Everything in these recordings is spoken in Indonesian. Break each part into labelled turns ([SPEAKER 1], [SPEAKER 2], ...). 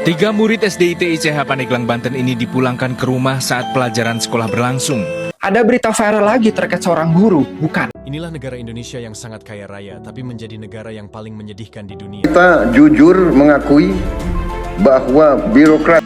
[SPEAKER 1] Tiga murid SDIT ICH Pandeglang, Banten ini dipulangkan ke rumah saat pelajaran sekolah berlangsung.
[SPEAKER 2] Ada berita viral lagi terkait seorang guru, bukan?
[SPEAKER 3] Inilah negara Indonesia yang sangat kaya raya, tapi menjadi negara yang paling menyedihkan di dunia.
[SPEAKER 4] Kita jujur mengakui bahwa birokrat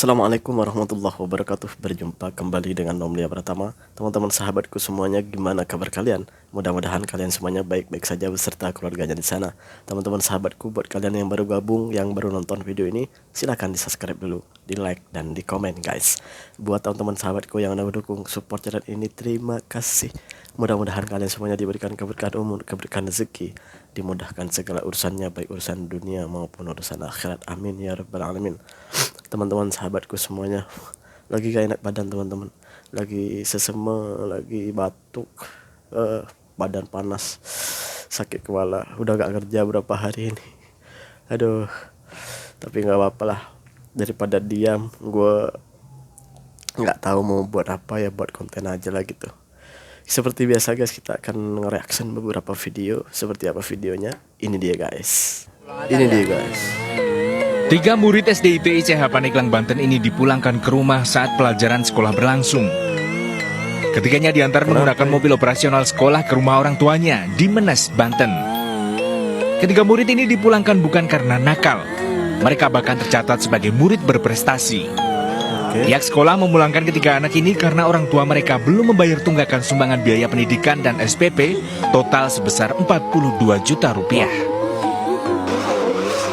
[SPEAKER 5] Assalamualaikum warahmatullahi wabarakatuh. Berjumpa kembali dengan Nomlia Pratama. Teman-teman sahabatku semuanya, gimana kabar kalian? Mudah-mudahan kalian semuanya baik-baik saja beserta keluarganya di sana. Teman-teman sahabatku, buat kalian yang baru gabung, yang baru nonton video ini, silahkan di subscribe dulu, di like dan di komen guys. Buat teman-teman sahabatku yang udah mendukung support channel ini, terima kasih. Mudah-mudahan kalian semuanya diberikan keberkahan umur, keberkahan rezeki, dimudahkan segala urusannya, baik urusan dunia maupun urusan akhirat. Amin ya rabbal alamin. Teman-teman sahabatku semuanya, lagi gak enak badan teman-teman, lagi sesema, lagi batuk, badan panas, sakit kepala, udah gak kerja berapa hari ini. Aduh, tapi nggak apa-apa lah, daripada diam, gue nggak tahu mau buat apa ya, buat konten aja lah gitu. Seperti biasa guys, kita akan nge-reaction beberapa video. Seperti apa videonya? Ini dia guys. Ini dia guys.
[SPEAKER 1] Tiga murid SDIT ICH Pandeglang, Banten ini dipulangkan ke rumah saat pelajaran sekolah berlangsung. Ketiganya diantar menggunakan mobil operasional sekolah ke rumah orang tuanya di Menes, Banten. Ketiga murid ini dipulangkan bukan karena nakal. Mereka bahkan tercatat sebagai murid berprestasi. Pihak sekolah memulangkan ketiga anak ini karena orang tua mereka belum membayar tunggakan sumbangan biaya pendidikan dan SPP total sebesar 42 juta rupiah.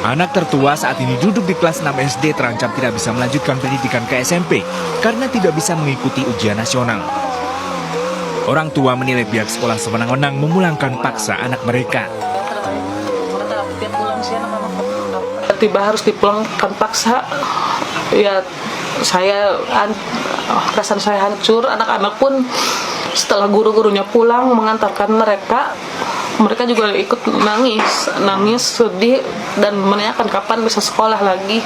[SPEAKER 1] Anak tertua saat ini duduk di kelas 6 SD terancam tidak bisa melanjutkan pendidikan ke SMP karena tidak bisa mengikuti ujian nasional. Orang tua menilai pihak sekolah sewenang-wenang memulangkan paksa anak mereka.
[SPEAKER 6] Tiba harus dipulangkan paksa, ya perasaan saya hancur. Anak-anak pun setelah guru-gurunya pulang mengantarkan mereka juga ikut nangis sedih dan menanyakan kapan bisa sekolah lagi.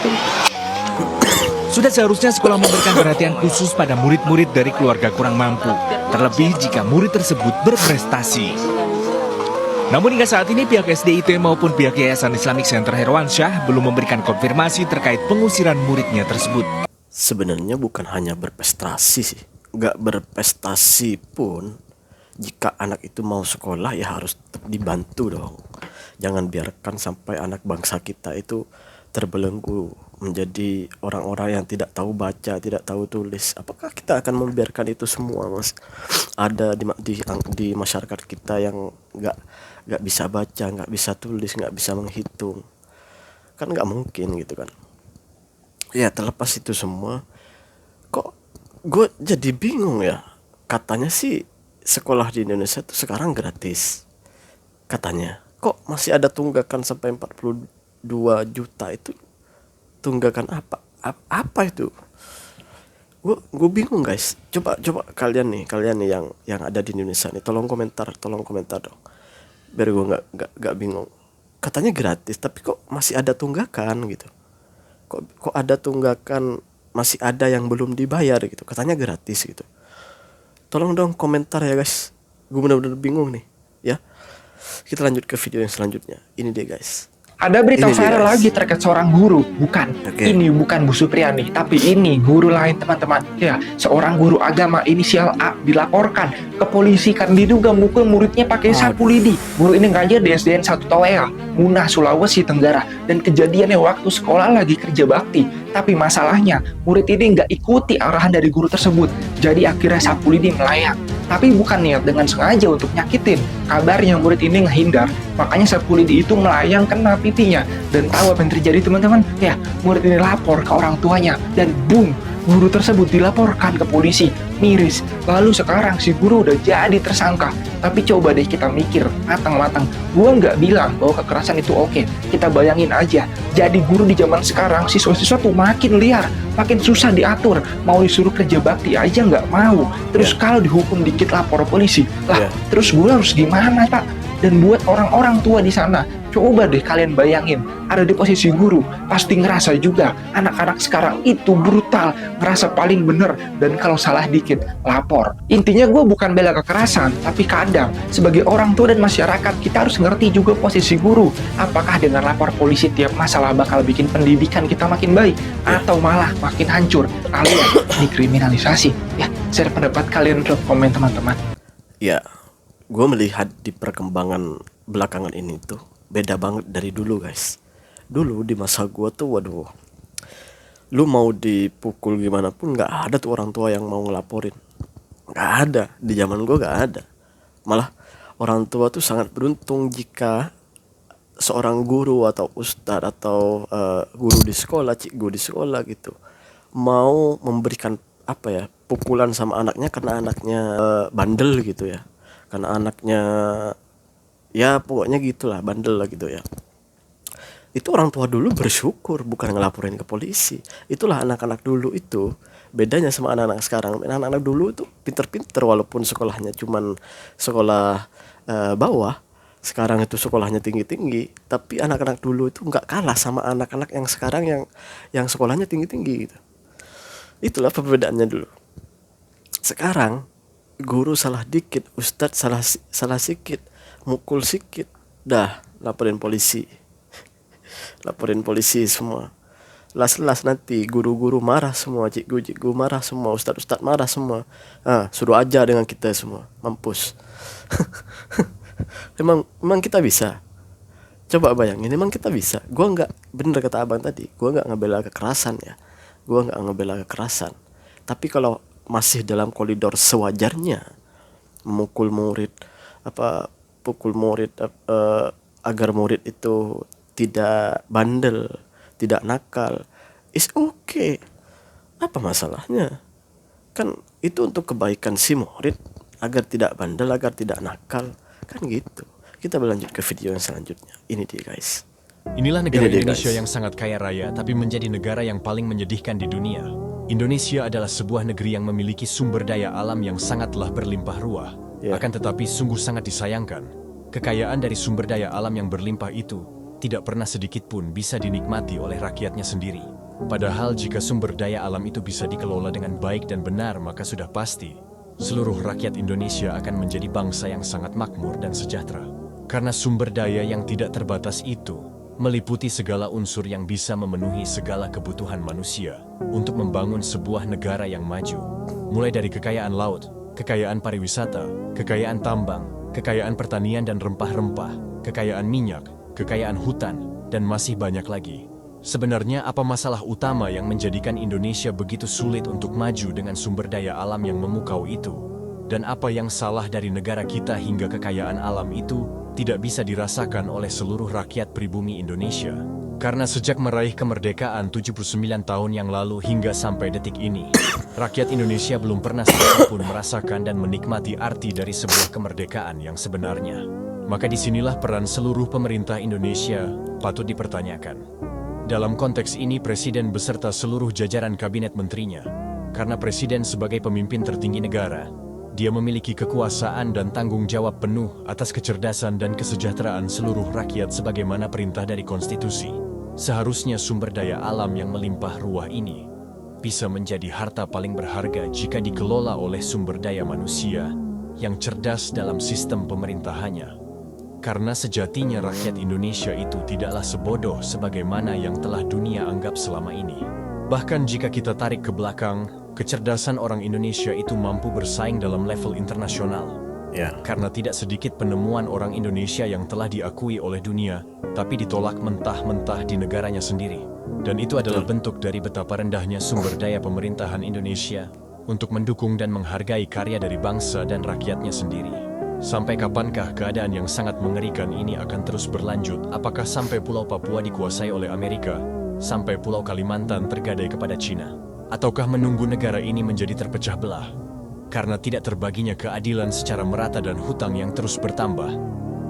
[SPEAKER 1] Sudah seharusnya sekolah memberikan perhatian khusus pada murid-murid dari keluarga kurang mampu, terlebih jika murid tersebut berprestasi. Namun hingga saat ini pihak SDIT maupun pihak Yayasan Islamic Center Herwansyah belum memberikan konfirmasi terkait pengusiran muridnya tersebut.
[SPEAKER 5] Sebenarnya bukan hanya berprestasi sih, nggak berprestasi pun, jika anak itu mau sekolah ya harus tetap dibantu dong. Jangan biarkan sampai anak bangsa kita itu terbelenggu menjadi orang-orang yang tidak tahu baca, tidak tahu tulis. Apakah kita akan membiarkan itu semua, mas? Ada di masyarakat kita yang nggak bisa baca, nggak bisa tulis, nggak bisa menghitung, kan nggak mungkin gitu kan. Ya terlepas itu semua, kok gue jadi bingung ya. Katanya sih sekolah di Indonesia tuh sekarang gratis, katanya. Kok masih ada tunggakan sampai 42 juta itu? Tunggakan apa itu? Gue bingung guys. Coba kalian nih yang ada di Indonesia nih, tolong komentar dong, biar gue nggak bingung. Katanya gratis, tapi kok masih ada tunggakan gitu? Kok ada tunggakan, masih ada yang belum dibayar gitu, katanya gratis gitu. Tolong dong komentar ya guys, gue bener-bener bingung nih ya. Kita lanjut ke video yang selanjutnya. Ini dia guys.
[SPEAKER 2] Ada berita viral lagi terkait seorang guru, bukan? Ini bukan Bu Supriyani, tapi ini guru lain teman-teman. Ya, seorang guru agama inisial A dilaporkan ke polisi karena diduga mukul muridnya pakai sapu lidi. Guru ini ngajar di SDN 1 Towel, Munah, Sulawesi Tenggara. Dan kejadiannya waktu sekolah lagi kerja bakti. Tapi masalahnya, murid ini nggak ikuti arahan dari guru tersebut. Jadi akhirnya sapu lidi melayang. Tapi bukan niat dengan sengaja untuk nyakitin. Kabarnya murid ini ngehindar, makanya sapu lidi itu melayang kena pipinya. Dan tahu apa yang terjadi teman-teman? Ya, murid ini lapor ke orang tuanya dan boom, guru tersebut dilaporkan ke polisi. miris. Lalu sekarang si guru udah jadi tersangka. Tapi coba deh kita mikir matang-matang. Gua nggak bilang bahwa kekerasan itu oke. Kita bayangin aja, jadi guru di zaman sekarang siswa-siswa tuh makin liar, makin susah diatur. Mau disuruh kerja bakti aja nggak mau. Terus kalau dihukum dikit lapor polisi. Lah, terus gua harus gimana, Pak? Dan buat orang-orang tua di sana, coba deh kalian bayangin, ada di posisi guru, pasti ngerasa juga anak-anak sekarang itu brutal, ngerasa paling bener, dan kalau salah dikit, lapor. Intinya gue bukan bela kekerasan, tapi kadang sebagai orang tua dan masyarakat, kita harus ngerti juga posisi guru. Apakah dengan lapor polisi tiap masalah bakal bikin pendidikan kita makin baik, atau malah makin hancur, kalian dikriminalisasi? Ya, share pendapat kalian di komen teman-teman.
[SPEAKER 5] Ya, gue melihat di perkembangan belakangan ini tuh beda banget dari dulu, guys. Dulu di masa gue tuh, waduh, lu mau dipukul gimana pun nggak ada tuh orang tua yang mau ngelaporin. Nggak ada, di zaman gue nggak ada. Malah orang tua tuh sangat beruntung jika seorang guru atau ustadz atau guru di sekolah, cikgu di sekolah gitu, mau memberikan apa ya, pukulan sama anaknya karena anaknya bandel gitu ya. Karena anaknya ya pokoknya gitulah, bandel lah gitu ya. Itu orang tua dulu bersyukur, bukan ngelaporin ke polisi. Itulah anak-anak dulu itu. Bedanya sama anak-anak sekarang. Anak-anak dulu itu pinter-pinter walaupun sekolahnya cuman sekolah bawah. Sekarang itu sekolahnya tinggi-tinggi. Tapi anak-anak dulu itu nggak kalah sama anak-anak yang sekarang yang sekolahnya tinggi-tinggi gitu. Itulah perbedaannya dulu. Sekarang guru salah dikit, ustadz salah sikit, mukul sikit, dah laporin polisi. Laporin polisi semua. Las nanti guru-guru marah semua, cikgu-cikgu marah semua, ustadz marah semua. Suruh aja dengan kita semua, mampus. Emang kita bisa? Coba bayangin, emang kita bisa? Gua nggak, bener kata abang tadi, gua nggak ngebela kekerasan ya. Gua nggak ngebela kekerasan. Tapi kalau masih dalam koridor sewajarnya, memukul murid, pukul murid agar murid itu tidak bandel, tidak nakal, is okay. Apa masalahnya? Kan itu untuk kebaikan si murid, agar tidak bandel, agar tidak nakal, kan gitu. Kita berlanjut ke video yang selanjutnya. Ini dia, guys.
[SPEAKER 3] Inilah negara
[SPEAKER 5] Ini dia,
[SPEAKER 3] Indonesia
[SPEAKER 5] guys.
[SPEAKER 3] yang sangat kaya raya, tapi menjadi negara yang paling menyedihkan di dunia. Indonesia adalah sebuah negeri yang memiliki sumber daya alam yang sangatlah berlimpah ruah. Akan tetapi sungguh sangat disayangkan, kekayaan dari sumber daya alam yang berlimpah itu tidak pernah sedikit pun bisa dinikmati oleh rakyatnya sendiri. Padahal jika sumber daya alam itu bisa dikelola dengan baik dan benar, maka sudah pasti seluruh rakyat Indonesia akan menjadi bangsa yang sangat makmur dan sejahtera. Karena sumber daya yang tidak terbatas itu meliputi segala unsur yang bisa memenuhi segala kebutuhan manusia untuk membangun sebuah negara yang maju. Mulai dari kekayaan laut, kekayaan pariwisata, kekayaan tambang, kekayaan pertanian dan rempah-rempah, kekayaan minyak, kekayaan hutan, dan masih banyak lagi. Sebenarnya apa masalah utama yang menjadikan Indonesia begitu sulit untuk maju dengan sumber daya alam yang memukau itu? Dan apa yang salah dari negara kita hingga kekayaan alam itu tidak bisa dirasakan oleh seluruh rakyat pribumi Indonesia? Karena sejak meraih kemerdekaan 79 tahun yang lalu hingga sampai detik ini, rakyat Indonesia belum pernah sedikitpun merasakan dan menikmati arti dari sebuah kemerdekaan yang sebenarnya. Maka disinilah peran seluruh pemerintah Indonesia patut dipertanyakan. Dalam konteks ini Presiden beserta seluruh jajaran kabinet menterinya, karena Presiden sebagai pemimpin tertinggi negara, dia memiliki kekuasaan dan tanggung jawab penuh atas kecerdasan dan kesejahteraan seluruh rakyat sebagaimana perintah dari konstitusi. Seharusnya sumber daya alam yang melimpah ruah ini bisa menjadi harta paling berharga jika dikelola oleh sumber daya manusia yang cerdas dalam sistem pemerintahannya. Karena sejatinya rakyat Indonesia itu tidaklah sebodoh sebagaimana yang telah dunia anggap selama ini. Bahkan jika kita tarik ke belakang, kecerdasan orang Indonesia itu mampu bersaing dalam level internasional. Karena tidak sedikit penemuan orang Indonesia yang telah diakui oleh dunia, tapi ditolak mentah-mentah di negaranya sendiri. Dan itu adalah bentuk dari betapa rendahnya sumber daya pemerintahan Indonesia untuk mendukung dan menghargai karya dari bangsa dan rakyatnya sendiri. Sampai kapankah keadaan yang sangat mengerikan ini akan terus berlanjut? Apakah sampai Pulau Papua dikuasai oleh Amerika? Sampai Pulau Kalimantan tergadai kepada Cina? Ataukah menunggu negara ini menjadi terpecah belah? karena tidak terbaginya keadilan secara merata dan hutang yang terus bertambah.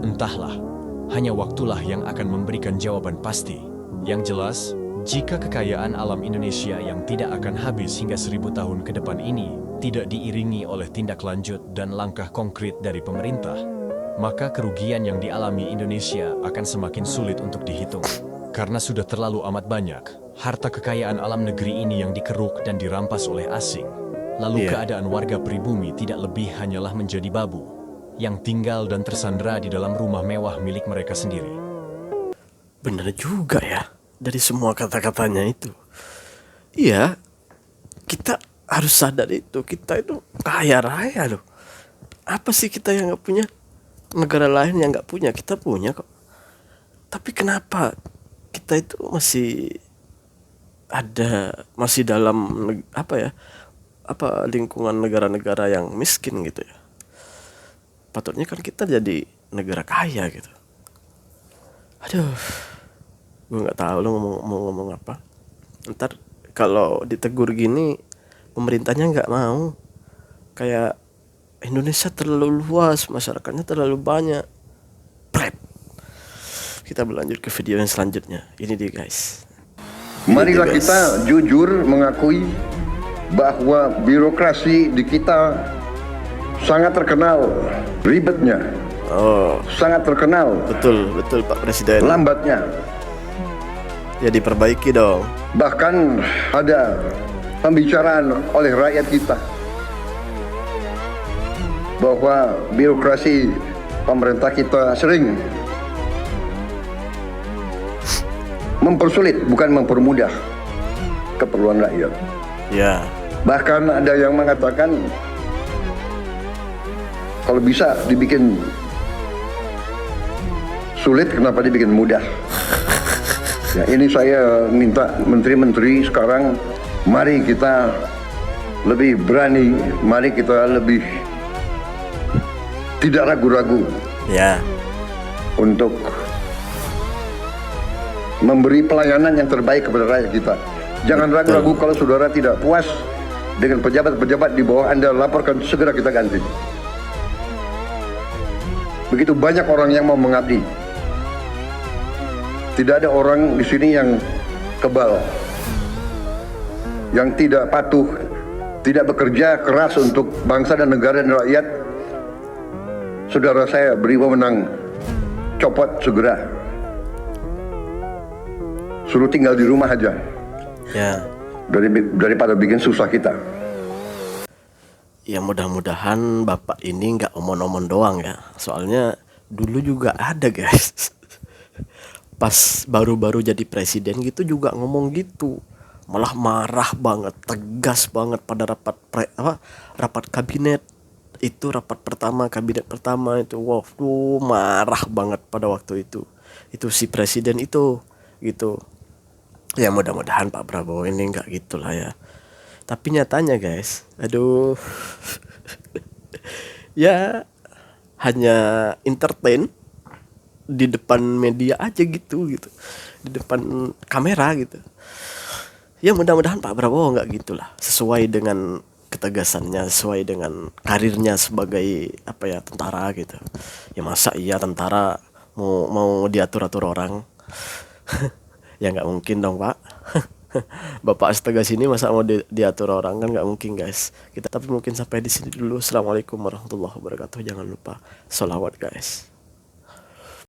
[SPEAKER 3] Entahlah, hanya waktulah yang akan memberikan jawaban pasti. Yang jelas, jika kekayaan alam Indonesia yang tidak akan habis hingga 1000 tahun ke depan ini tidak diiringi oleh tindak lanjut dan langkah konkret dari pemerintah, maka kerugian yang dialami Indonesia akan semakin sulit untuk dihitung. Karena sudah terlalu amat banyak harta kekayaan alam negeri ini yang dikeruk dan dirampas oleh asing. Lalu keadaan warga pribumi tidak lebih hanyalah menjadi babu yang tinggal dan tersandera di dalam rumah mewah milik mereka sendiri.
[SPEAKER 5] Bener juga ya, dari semua kata-katanya itu. Iya, kita harus sadar itu. Kita itu kaya raya loh. Apa sih kita yang gak punya? Negara lain yang gak punya, kita punya kok. Tapi kenapa kita itu masih dalam lingkungan negara-negara yang miskin gitu ya? Patutnya kan kita jadi negara kaya gitu. Aduh, gue nggak tahu lo mau ngomong apa. Ntar kalau ditegur gini, pemerintahnya nggak mau. Kayak Indonesia terlalu luas, masyarakatnya terlalu banyak. Prep. Kita berlanjut ke video yang selanjutnya. Ini dia guys.
[SPEAKER 4] Marilah kita jujur mengakui bahwa birokrasi di kita sangat terkenal ribetnya. Sangat terkenal
[SPEAKER 5] Betul Pak Presiden.
[SPEAKER 4] lambatnya.
[SPEAKER 5] Ya diperbaiki dong.
[SPEAKER 4] Bahkan ada pembicaraan oleh rakyat kita bahwa birokrasi pemerintah kita sering mempersulit bukan mempermudah keperluan rakyat.
[SPEAKER 5] Ya.
[SPEAKER 4] Bahkan ada yang mengatakan kalau bisa dibikin sulit, kenapa dibikin mudah? Ya, ini saya minta menteri-menteri sekarang, mari kita lebih berani, mari kita lebih tidak ragu-ragu
[SPEAKER 5] Ya.
[SPEAKER 4] untuk memberi pelayanan yang terbaik kepada rakyat kita. Jangan ragu-ragu kalau saudara tidak puas dengan pejabat-pejabat di bawah Anda, laporkan, segera kita ganti. Begitu banyak orang yang mau mengabdi. Tidak ada orang di sini yang kebal, yang tidak patuh, tidak bekerja keras untuk bangsa dan negara dan rakyat. Saudara saya beri wewenang, copot segera. Suruh tinggal di rumah aja.
[SPEAKER 5] Ya.
[SPEAKER 4] Daripada bikin susah kita.
[SPEAKER 5] Ya mudah-mudahan Bapak ini nggak omong-omong doang ya. Soalnya dulu juga ada guys. Pas baru-baru jadi presiden gitu juga ngomong gitu. Malah marah banget, tegas banget pada rapat kabinet. Itu rapat pertama, kabinet pertama itu. Wow, marah banget pada waktu itu. Itu si presiden itu gitu. Ya mudah-mudahan Pak Prabowo ini nggak gitulah ya. Tapi nyatanya guys, aduh, ya hanya entertain di depan media aja gitu, di depan kamera gitu. Ya mudah-mudahan Pak Prabowo nggak gitulah, sesuai dengan ketegasannya, sesuai dengan karirnya sebagai tentara gitu. Ya masa iya tentara mau diatur-atur orang? Ya nggak mungkin dong Pak. Bapak setegas ini masa mau diatur orang, kan nggak mungkin guys. Tapi mungkin sampai di sini dulu. Assalamualaikum warahmatullahi wabarakatuh. Jangan lupa sholawat guys.